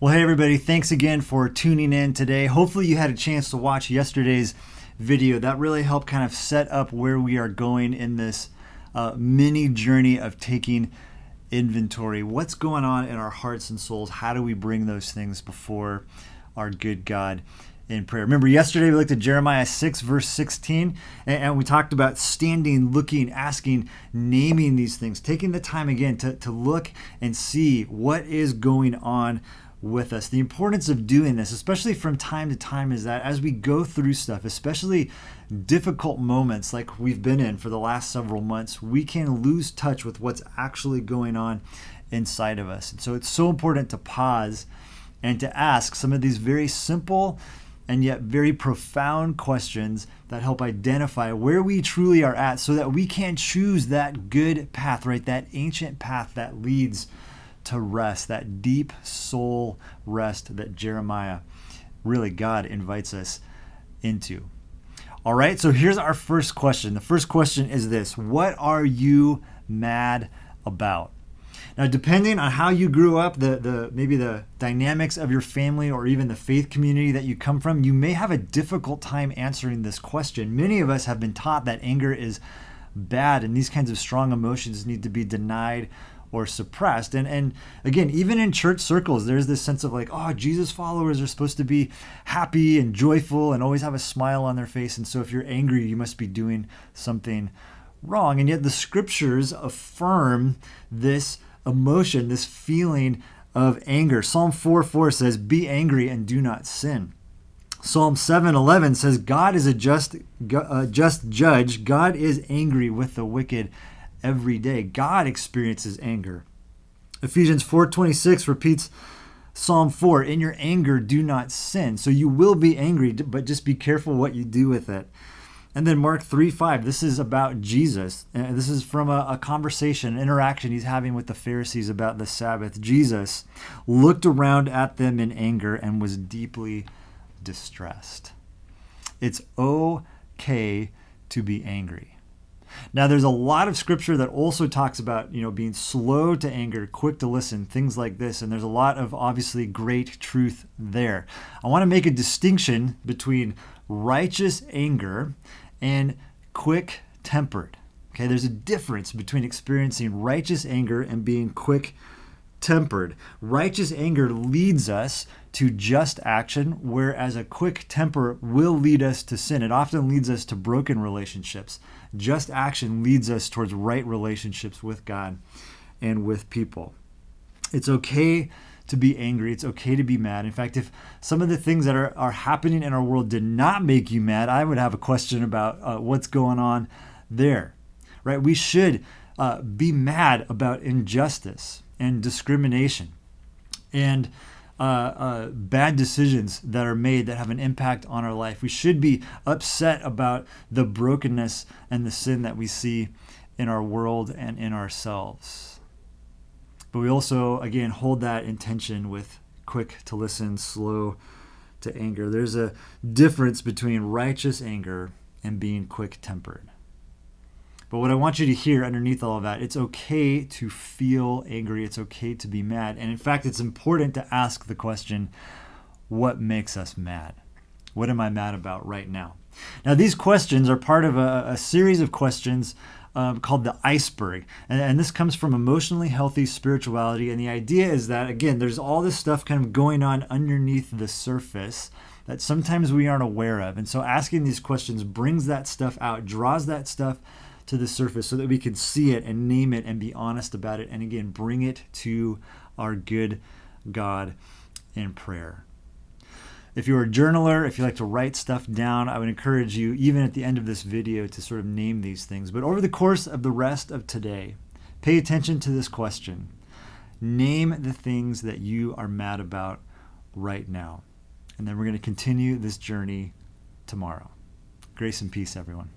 Well, hey, everybody, thanks again for tuning in today. Hopefully, you had a chance to watch yesterday's video. That really helped kind of set up where we are going in this mini journey of taking inventory. What's going on in our hearts and souls? How do we bring those things before our good God in prayer? Remember, yesterday we looked at Jeremiah 6, verse 16, and we talked about standing, looking, asking, naming these things, taking the time again to look and see what is going on with us. The importance of doing this, especially from time to time, is that as we go through stuff, especially difficult moments like we've been in for the last several months, we can lose touch with what's actually going on inside of us. And so it's so important to pause and to ask some of these very simple and yet very profound questions that help identify where we truly are at so that we can choose that good path, right? That ancient path that leads to rest, that deep soul rest that Jeremiah, really God, invites us into. All right, so here's our first question. The first question is this: what are you mad about? Now, depending on how you grew up, maybe the dynamics of your family or even the faith community that you come from, you may have a difficult time answering this question. Many of us have been taught that anger is bad and these kinds of strong emotions need to be denied or suppressed. And again, even in church circles, there's this sense of like, oh, Jesus followers are supposed to be happy and joyful and always have a smile on their face. And so if you're angry, you must be doing something wrong. And yet the scriptures affirm this emotion, this feeling of anger. Psalm 4:4 says, be angry and do not sin. Psalm 7:11 says, God is a just judge. God is angry with the wicked every day. God experiences anger. Ephesians 4:26 repeats Psalm 4, in your anger, do not sin. So you will be angry, but just be careful what you do with it. And then Mark 3:5, this is about Jesus. This is from a conversation, interaction he's having with the Pharisees about the Sabbath. Jesus looked around at them in anger and was deeply distressed. It's okay to be angry. Now, there's a lot of scripture that also talks about, being slow to anger, quick to listen, things like this. And there's a lot of obviously great truth there. I want to make a distinction between righteous anger and quick-tempered. Okay, there's a difference between experiencing righteous anger and being quick-tempered. Righteous anger leads us to just action, whereas a quick temper will lead us to sin. It often leads us to broken relationships. Just action leads us towards right relationships with God and with people. It's okay to be angry. It's okay to be mad. In fact, if some of the things that are happening in our world did not make you mad, I would have a question about what's going on there, right? We should be mad about injustice and discrimination and bad decisions that are made that have an impact on our life. We should be upset about the brokenness and the sin that we see in our world and in ourselves. But we also, again, hold that intention with quick to listen, slow to anger. There's a difference between righteous anger and being quick-tempered. But what I want you to hear underneath all of that, it's okay to feel angry. It's okay to be mad. And in fact, it's important to ask the question, what makes us mad? What am I mad about right now? Now, these questions are part of a series of questions called the iceberg. And this comes from emotionally healthy spirituality. And the idea is that, again, there's all this stuff kind of going on underneath the surface that sometimes we aren't aware of. And so asking these questions brings that stuff out, draws that stuff to the surface so that we can see it and name it and be honest about it. And again, bring it to our good God in prayer. If you're a journaler, if you like to write stuff down, I would encourage you, even at the end of this video, to sort of name these things. But over the course of the rest of today, pay attention to this question. Name the things that you are mad about right now. And then we're going to continue this journey tomorrow. Grace and peace, everyone.